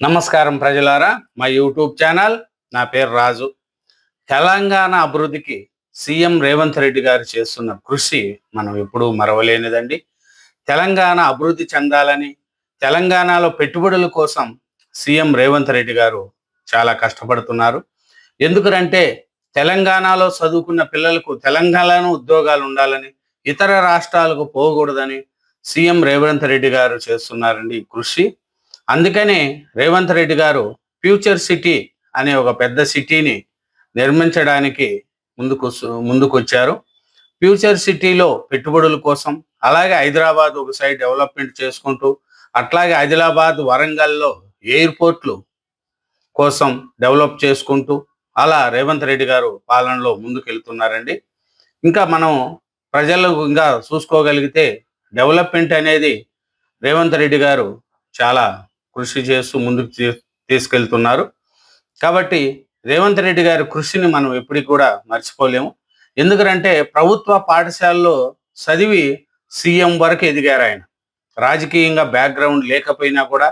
నమస్కారం ప్రజలారా, మా యూట్యూబ్ ఛానల్. నా పేరు రాజు. తెలంగాణ అభివృద్ధికి సీఎం రేవంత్ రెడ్డి గారు చేస్తున్న కృషి మనం ఎప్పుడూ మరవలేనిదండి. తెలంగాణ అభివృద్ధి చెందాలని, తెలంగాణలో పెట్టుబడుల కోసం సీఎం రేవంత్ రెడ్డి గారు చాలా కష్టపడుతున్నారు. ఎందుకంటే తెలంగాణలో చదువుకున్న పిల్లలకు తెలంగాణలో ఉద్యోగాలు ఉండాలని, ఇతర రాష్ట్రాలకు పోకూడదని సీఎం రేవంత్ రెడ్డి గారు చేస్తున్నారండి ఈ కృషి. అందుకనే రేవంత్ రెడ్డి గారు ఫ్యూచర్ సిటీ అనే ఒక పెద్ద సిటీని నిర్మించడానికి ముందుకొచ్చారు. ఫ్యూచర్ సిటీలో పెట్టుబడుల కోసం, అలాగే హైదరాబాద్ ఒక సైడ్ డెవలప్మెంట్ చేసుకుంటూ, అట్లాగే ఆదిలాబాద్, వరంగల్లో ఎయిర్పోర్ట్లు కోసం డెవలప్ చేసుకుంటూ అలా రేవంత్ రెడ్డి గారు పాలనలో ముందుకెళ్తున్నారండి. ఇంకా మనం ప్రజలకు ఇంకా చూసుకోగలిగితే డెవలప్మెంట్ అనేది రేవంత్ రెడ్డి గారు చాలా కృషి చేస్తూ ముందుకు తీసుకెళ్తున్నారు. కాబట్టి రేవంత్ రెడ్డి గారి కృషిని మనం ఎప్పటికి కూడా మర్చిపోలేము. ఎందుకంటే ప్రభుత్వ పాఠశాలలో చదివి సీఎం వరకు ఎదిగారు ఆయన. రాజకీయంగా బ్యాక్గ్రౌండ్ లేకపోయినా కూడా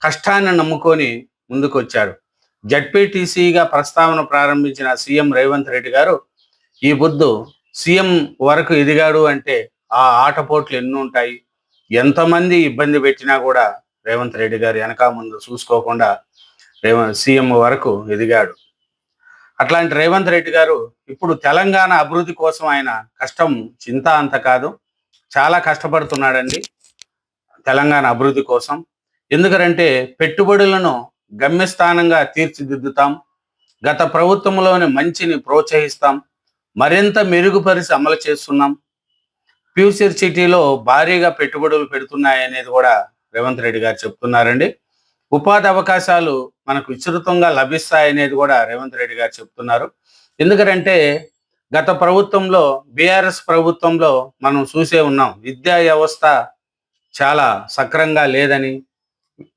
కష్టాన్ని నమ్ముకొని ముందుకు వచ్చాడు. జడ్పీటీసీగా ప్రస్తావన ప్రారంభించిన సీఎం రేవంత్ రెడ్డి గారు ఈ బుద్ధు సీఎం వరకు ఎదిగాడు అంటే ఆ ఆటపోట్లు ఎన్ని ఉంటాయి, ఎంతమంది ఇబ్బంది పెట్టినా కూడా రేవంత్ రెడ్డి గారు వెనక ముందు చూసుకోకుండా సీఎం వరకు ఎదిగాడు. అట్లాంటి రేవంత్ రెడ్డి గారు ఇప్పుడు తెలంగాణ అభివృద్ధి కోసం ఆయన కష్టం చింత అంత కాదు, చాలా కష్టపడుతున్నాడండి తెలంగాణ అభివృద్ధి కోసం. ఎందుకంటే పెట్టుబడులను గమ్యస్థానంగా తీర్చిదిద్దుతాం, గత ప్రభుత్వంలోని మంచిని ప్రోత్సహిస్తాం, మరింత మెరుగుపరిచి అమలు చేస్తున్నాం, ఫ్యూచర్ సిటీలో భారీగా పెట్టుబడులు పెడుతున్నాయనేది కూడా రేవంత్ రెడ్డి గారు చెప్తున్నారండి. ఉపాధి అవకాశాలు మనకు విస్తృతంగా లభిస్తాయనేది కూడా రేవంత్ రెడ్డి గారు చెప్తున్నారు. ఎందుకంటే గత ప్రభుత్వంలో, బీఆర్ఎస్ ప్రభుత్వంలో మనం చూసే ఉన్నాం, విద్యా వ్యవస్థ చాలా సక్రంగా లేదని,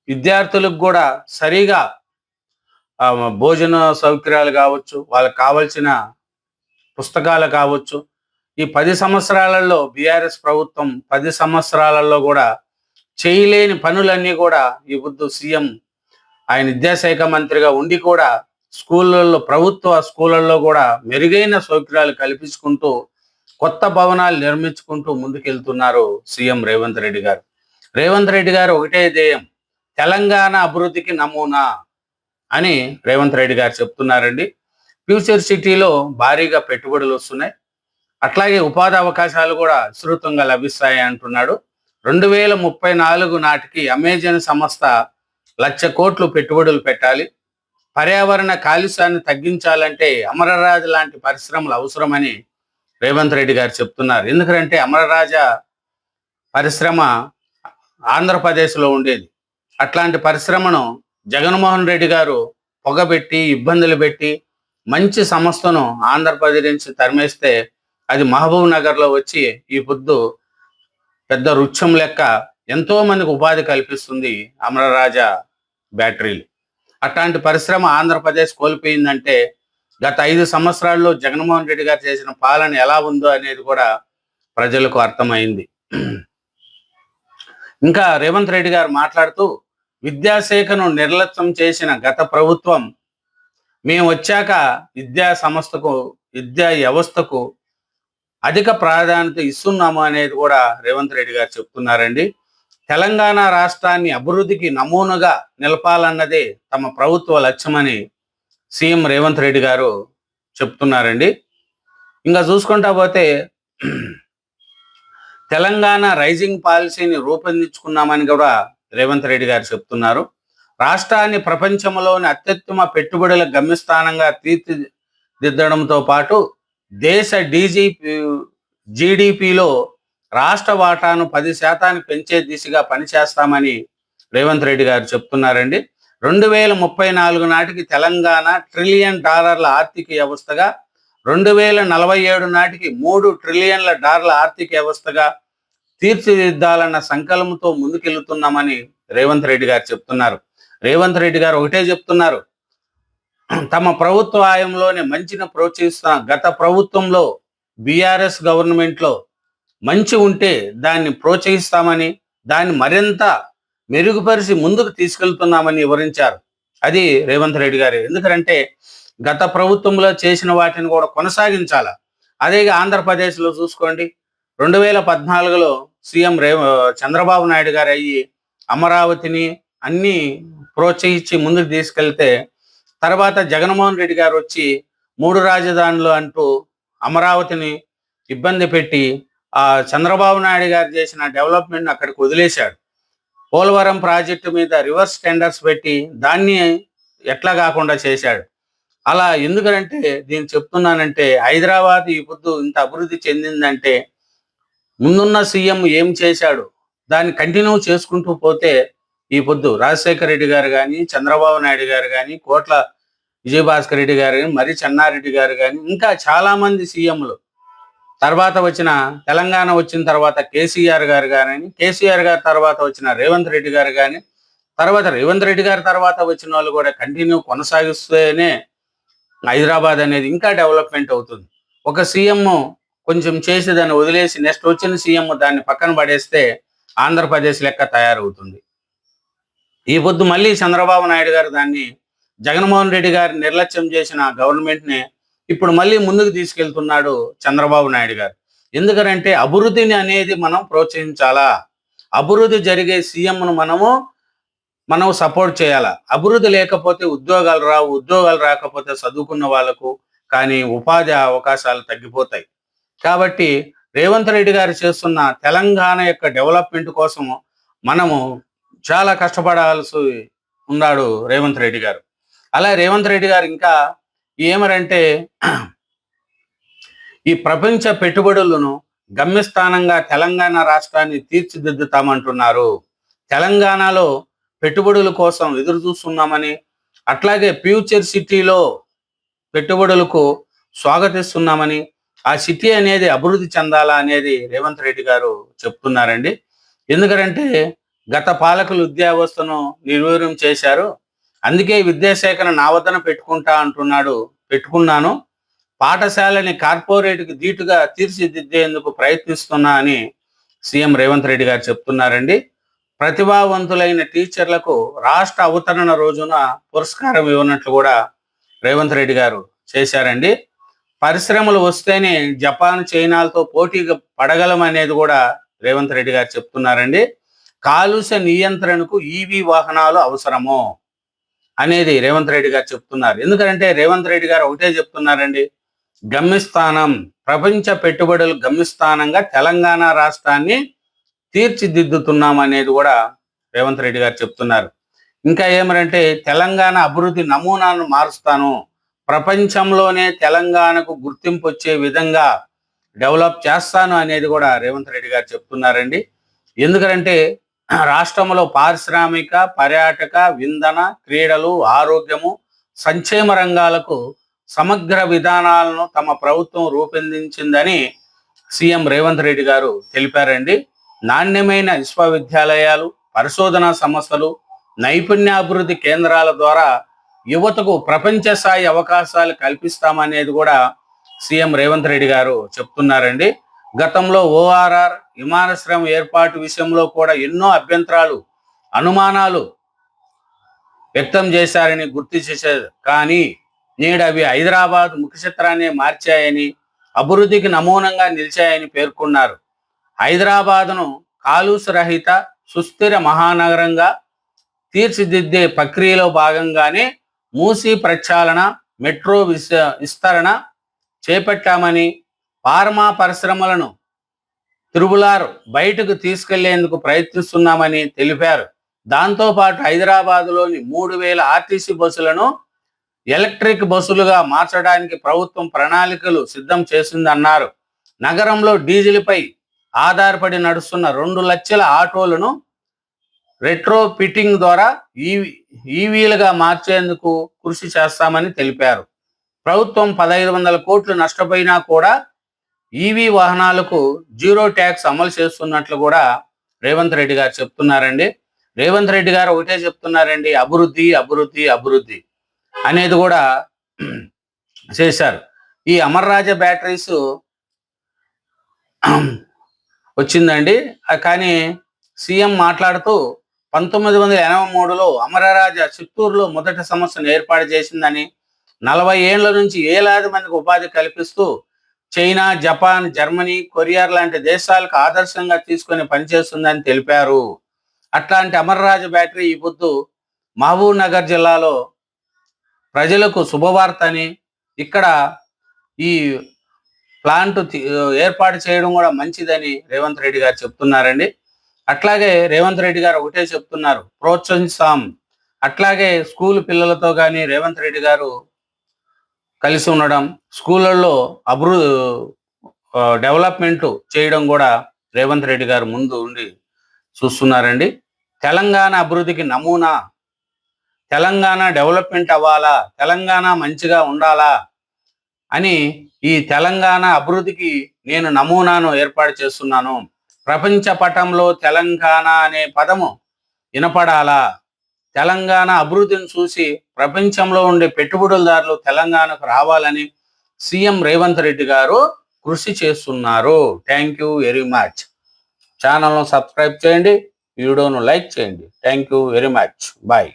విద్యార్థులకు కూడా సరిగా భోజన సౌకర్యాలు కావచ్చు, వాళ్ళకి కావలసిన పుస్తకాలు కావచ్చు, ఈ 10 సంవత్సరాలలో బీఆర్ఎస్ ప్రభుత్వం 10 సంవత్సరాలలో కూడా చేయలేని పనులన్నీ కూడా ఈ బుద్ధు సీఎం ఆయన విద్యాశాఖ మంత్రిగా ఉండి కూడా స్కూళ్ళల్లో, ప్రభుత్వ స్కూళ్ళల్లో కూడా మెరుగైన సౌకర్యాలు కల్పించుకుంటూ కొత్త భవనాలు నిర్మించుకుంటూ ముందుకెళ్తున్నారు సీఎం రేవంత్ రెడ్డి గారు. రేవంత్ రెడ్డి గారు ఒకటే ధ్యేయం, తెలంగాణ అభివృద్ధికి నమూనా అని రేవంత్ రెడ్డి గారు చెప్తున్నారండి. ఫ్యూచర్ సిటీలో భారీగా పెట్టుబడులు వస్తున్నాయి, అట్లాగే ఉపాధి అవకాశాలు కూడా విస్తృతంగా లభిస్తాయి అంటున్నాడు. 2034 నాటికి అమెజాన్ సంస్థ 1,00,000 కోట్లు పెట్టుబడులు పెట్టాలి, పర్యావరణ కాలుష్యాన్ని తగ్గించాలంటే అమరరాజు లాంటి పరిశ్రమలు అవసరమని రేవంత్ రెడ్డి గారు చెప్తున్నారు. ఎందుకంటే అమరరాజా పరిశ్రమ ఆంధ్రప్రదేశ్లో ఉండేది. అట్లాంటి పరిశ్రమను జగన్మోహన్ రెడ్డి గారు పొగబెట్టి, ఇబ్బందులు పెట్టి మంచి సంస్థను ఆంధ్రప్రదేశ్ నుంచి తరిమేస్తే అది మహబూబ్ నగర్లో వచ్చి ఈ పొద్దు పెద్ద వృక్షం లెక్క ఎంతో మందికి ఉపాధి కల్పిస్తుంది అమరరాజా బ్యాటరీలు. అట్లాంటి పరిశ్రమ ఆంధ్రప్రదేశ్ కోల్పోయిందంటే గత 5 సంవత్సరాల్లో జగన్మోహన్ రెడ్డి గారు చేసిన పాలన ఎలా ఉందో అనేది కూడా ప్రజలకు అర్థమైంది. ఇంకా రేవంత్ రెడ్డి గారు మాట్లాడుతూ, విద్యాశాఖను నిర్లక్ష్యం చేసిన గత ప్రభుత్వం మేము వచ్చాక విద్యా వ్యవస్థకు అధిక ప్రాధాన్యత ఇస్తున్నాము అనేది కూడా రేవంత్ రెడ్డి గారు చెప్తున్నారండి. తెలంగాణ రాష్ట్రాన్ని అభివృద్ధికి నమూనాగా నిలపాలన్నదే తమ ప్రభుత్వ లక్ష్యమని సీఎం రేవంత్ రెడ్డి గారు చెప్తున్నారండి. ఇంకా చూసుకుంటా పోతే తెలంగాణ రైజింగ్ పాలసీని రూపొందించుకున్నామని కూడా రేవంత్ రెడ్డి గారు చెప్తున్నారు. రాష్ట్రాన్ని ప్రపంచంలోని అత్యుత్తమ పెట్టుబడుల గమ్యస్థానంగా తీర్చిదిద్దడంతో పాటు దేశ జీడిపిలో రాష్ట్ర వాటాను 10% పెంచే దిశగా పనిచేస్తామని రేవంత్ రెడ్డి గారు చెప్తున్నారండి. 2034 నాటికి తెలంగాణ $1 ట్రిలియన్ ఆర్థిక వ్యవస్థగా, 2047 నాటికి $3 ట్రిలియన్ల ఆర్థిక వ్యవస్థగా తీర్చిదిద్దాలన్న సంకల్పంతో ముందుకెళ్తున్నామని రేవంత్ రెడ్డి గారు చెప్తున్నారు. రేవంత్ రెడ్డి గారు ఒకటే చెప్తున్నారు, తమ ప్రభుత్వ హయాంలోనే మంచిని ప్రోత్సహిస్తున్న గత ప్రభుత్వంలో బీఆర్ఎస్ గవర్నమెంట్లో మంచి ఉంటే దాన్ని ప్రోత్సహిస్తామని, దాన్ని మరింత మెరుగుపరిచి ముందుకు తీసుకెళ్తున్నామని వివరించారు. అది రేవంత్ రెడ్డి గారు. ఎందుకంటే గత ప్రభుత్వంలో చేసిన వాటిని కూడా కొనసాగించాల. అదే ఆంధ్రప్రదేశ్లో చూసుకోండి, 2014లో సీఎం చంద్రబాబు నాయుడు గారు అయ్యి అమరావతిని అన్ని ప్రోత్సహించి ముందుకు తీసుకెళ్తే, తర్వాత జగన్మోహన్ రెడ్డి గారు వచ్చి 3 రాజధానులు అంటూ అమరావతిని ఇబ్బంది పెట్టి చంద్రబాబు నాయుడు గారు చేసిన డెవలప్మెంట్ అక్కడికి వదిలేశాడు. పోలవరం ప్రాజెక్టు మీద రివర్స్ టెండర్స్ పెట్టి దాన్ని ఎట్లా కాకుండా చేశాడు. అలా ఎందుకంటే దీన్ని చెప్తున్నానంటే, హైదరాబాద్ ఈ పొద్దు ఇంత అభివృద్ధి చెందిందంటే ముందున్న సీఎం ఏం చేశాడు దాన్ని కంటిన్యూ చేసుకుంటూ పోతే ఈ పొద్దు రాజశేఖర రెడ్డి గారు కానీ, చంద్రబాబు నాయుడు గారు కానీ, కోట్ల విజయభాస్కర్ రెడ్డి గారు కానీ, మరి చెన్నారెడ్డి గారు కానీ, ఇంకా చాలా మంది సీఎంలు తర్వాత వచ్చిన తెలంగాణ వచ్చిన తర్వాత కేసీఆర్ గారు కానీ, కేసీఆర్ గారి తర్వాత వచ్చిన రేవంత్ రెడ్డి గారు కానీ, తర్వాత రేవంత్ రెడ్డి గారి తర్వాత వచ్చిన వాళ్ళు కూడా కంటిన్యూ కొనసాగిస్తేనే హైదరాబాద్ అనేది ఇంకా డెవలప్మెంట్ అవుతుంది. ఒక సీఎం కొంచెం చేసి దాన్ని వదిలేసి నెక్స్ట్ వచ్చిన సీఎం దాన్ని పక్కన పడేస్తే ఆంధ్రప్రదేశ్ లెక్క తయారవుతుంది. ఈ పొద్దు మళ్ళీ చంద్రబాబు నాయుడు గారు దాన్ని జగన్మోహన్ రెడ్డి గారు నిర్లక్ష్యం చేసిన గవర్నమెంట్ని ఇప్పుడు మళ్ళీ ముందుకు తీసుకెళ్తున్నాడు చంద్రబాబు నాయుడు గారు. ఎందుకంటే అభివృద్ధిని అనేది మనం ప్రోత్సహించాలా, అభివృద్ధి జరిగే సీఎంను మనం సపోర్ట్ చేయాలా. అభివృద్ధి లేకపోతే ఉద్యోగాలు రావు, ఉద్యోగాలు రాకపోతే చదువుకున్న వాళ్ళకు కానీ ఉపాధి అవకాశాలు తగ్గిపోతాయి. కాబట్టి రేవంత్ రెడ్డి గారు చేస్తున్న తెలంగాణ యొక్క డెవలప్మెంట్ కోసము మనము చాలా కష్టపడాల్సి ఉన్నాడు రేవంత్ రెడ్డి గారు. అలా రేవంత్ రెడ్డి గారు ఇంకా ఏమరంటే ఈ ప్రపంచ పెట్టుబడులను గమ్యస్థానంగా తెలంగాణ రాష్ట్రాన్ని తీర్చిదిద్దుతామంటున్నారు. తెలంగాణలో పెట్టుబడుల కోసం ఎదురు చూస్తున్నామని, అట్లాగే ఫ్యూచర్ సిటీలో పెట్టుబడులకు స్వాగతిస్తున్నామని, ఆ సిటీ అనేది అభివృద్ధి చెందాలా అనేది రేవంత్ రెడ్డి గారు చెప్తున్నారండి. ఎందుకంటే గత పాలకులు విద్యా వ్యవస్థను నిర్వీర్యం చేశారు. అందుకే విద్యాశాఖను నా వద్దన పెట్టుకున్నాను. పాఠశాలని కార్పొరేట్కి ధీటుగా తీర్చిదిద్దేందుకు ప్రయత్నిస్తున్నా అని సీఎం రేవంత్ రెడ్డి గారు చెప్తున్నారండి. ప్రతిభావంతులైన టీచర్లకు రాష్ట్ర అవతరణ రోజున పురస్కారం ఇవ్వనట్లు కూడా రేవంత్ రెడ్డి గారు చేశారండి. పరిశ్రమలు వస్తేనే జపాన్, చైనాలతో పోటీగా పడగలమనేది కూడా రేవంత్ రెడ్డి గారు చెప్తున్నారండి. కాలుష్య నియంత్రణకు ఈవీ వాహనాలు అవసరము అనేది రేవంత్ రెడ్డి గారు చెప్తున్నారు. ఎందుకంటే రేవంత్ రెడ్డి గారు ఒకటే చెప్తున్నారండి, గమ్యస్థానం, ప్రపంచ పెట్టుబడుల గమ్యస్థానంగా తెలంగాణ రాష్ట్రాన్ని తీర్చిదిద్దుతున్నాం అనేది కూడా రేవంత్ రెడ్డి గారు చెప్తున్నారు. ఇంకా ఏమరంటే తెలంగాణ అభివృద్ధి నమూనాను మారుస్తాను, ప్రపంచంలోనే తెలంగాణకు గుర్తింపు వచ్చే విధంగా డెవలప్ చేస్తాను అనేది కూడా రేవంత్ రెడ్డి గారు చెప్తున్నారండి. ఎందుకంటే రాష్ట్రంలో పారిశ్రామిక, పర్యాటక, ఇంధన, క్రీడలు, ఆరోగ్యము, సంక్షేమ రంగాలకు సమగ్ర విధానాలను తమ ప్రభుత్వం రూపొందించిందని సీఎం రేవంత్ రెడ్డి గారు తెలిపారండి. నాణ్యమైన విశ్వవిద్యాలయాలు, పరిశోధనా సంస్థలు, నైపుణ్యాభివృద్ధి కేంద్రాల ద్వారా యువతకు ప్రపంచ స్థాయి అవకాశాలు కల్పిస్తామనేది కూడా సీఎం రేవంత్ రెడ్డి గారు చెప్తున్నారండి. గతంలో ఓఆర్ఆర్ విమానాశ్రయం ఏర్పాటు విషయంలో కూడా ఎన్నో అభ్యంతరాలు, అనుమానాలు వ్యక్తం చేశారని గుర్తు చేశారు. కానీ నేడు అవి హైదరాబాద్ ముఖ చిత్రాన్ని మార్చాయని, అభివృద్ధికి నమూనంగా నిలిచాయని పేర్కొన్నారు. హైదరాబాద్ను కాలుష్యరహిత సుస్థిర మహానగరంగా తీర్చిదిద్దే ప్రక్రియలో భాగంగానే మూసీ ప్రక్షాళన, మెట్రో విస్తరణ చేపట్టామని, ఫార్మా పరిశ్రమలను త్రిబులార్ బయటకు తీసుకెళ్లేందుకు ప్రయత్నిస్తున్నామని తెలిపారు. దాంతోపాటు హైదరాబాద్లోని 3000 ఆర్టీసీ బస్సులను ఎలక్ట్రిక్ బస్సులుగా మార్చడానికి ప్రభుత్వం ప్రణాళికలు సిద్ధం చేసిందన్నారు. నగరంలో డీజిల్పై ఆధారపడి నడుస్తున్న 2 లక్షల ఆటోలను రెట్రో ఫిట్టింగ్ ద్వారా ఈవీలుగా మార్చేందుకు కృషి చేస్తామని తెలిపారు. ప్రభుత్వం 1500 కోట్లు నష్టపోయినా కూడా ఈవీ వాహనాలకు జీరో ట్యాక్స్ అమలు చేస్తున్నట్లు కూడా రేవంత్ రెడ్డి గారు చెప్తున్నారండి. రేవంత్ రెడ్డి గారు ఒకటే చెప్తున్నారండి, అభివృద్ధి అభివృద్ధి అభివృద్ధి అనేది కూడా చేశారు. ఈ అమర్ రాజా బ్యాటరీస్ వచ్చిందండి, కానీ సీఎం మాట్లాడుతూ 1983లో అమరరాజ చిత్తూరులో మొదటి సంస్థను ఏర్పాటు చేసిందని, 40 ఏండ్ల నుంచి వేలాది మందికి ఉపాధి కల్పిస్తూ చైనా, జపాన్, జర్మనీ, కొరియా లాంటి దేశాలకు ఆదర్శంగా తీసుకొని పనిచేస్తుందని తెలిపారు. అట్లాంటి అమరరాజ బ్యాటరీ ఈ పొద్దు మహబూబ్ నగర్ జిల్లాలో ప్రజలకు శుభవార్త అని, ఇక్కడ ఈ ప్లాంట్ ఏర్పాటు చేయడం కూడా మంచిదని రేవంత్ రెడ్డి గారు చెప్తున్నారండి. అట్లాగే రేవంత్ రెడ్డి గారు ఒకటే చెప్తున్నారు, ప్రోత్సహిస్తాం. అట్లాగే స్కూల్ పిల్లలతో కానీ రేవంత్ రెడ్డి గారు కలిసి ఉండడం, స్కూళ్ళల్లో డెవలప్మెంట్ చేయడం కూడా రేవంత్ రెడ్డి గారు ముందు ఉండి చూస్తున్నారండి. తెలంగాణ అభివృద్ధికి నమూనా, తెలంగాణ డెవలప్మెంట్ అవ్వాలా, తెలంగాణ మంచిగా ఉండాలా అని ఈ తెలంగాణ అభివృద్ధికి నేను నమూనాను ఏర్పాటు చేస్తున్నాను. ప్రపంచ పటంలో తెలంగాణ అనే పదము వినపడాలా, తెలంగాణ అభివృద్ధిని చూసి ప్రపంచంలో ఉండే పెట్టుబడులదారులు తెలంగాణకు రావాలని సీఎం రేవంత్ రెడ్డి గారు కృషి చేస్తున్నారు. Thank you very much. ఛానల్ను సబ్స్క్రైబ్ చేయండి, వీడియోను లైక్ చేయండి. Thank you very much. Bye.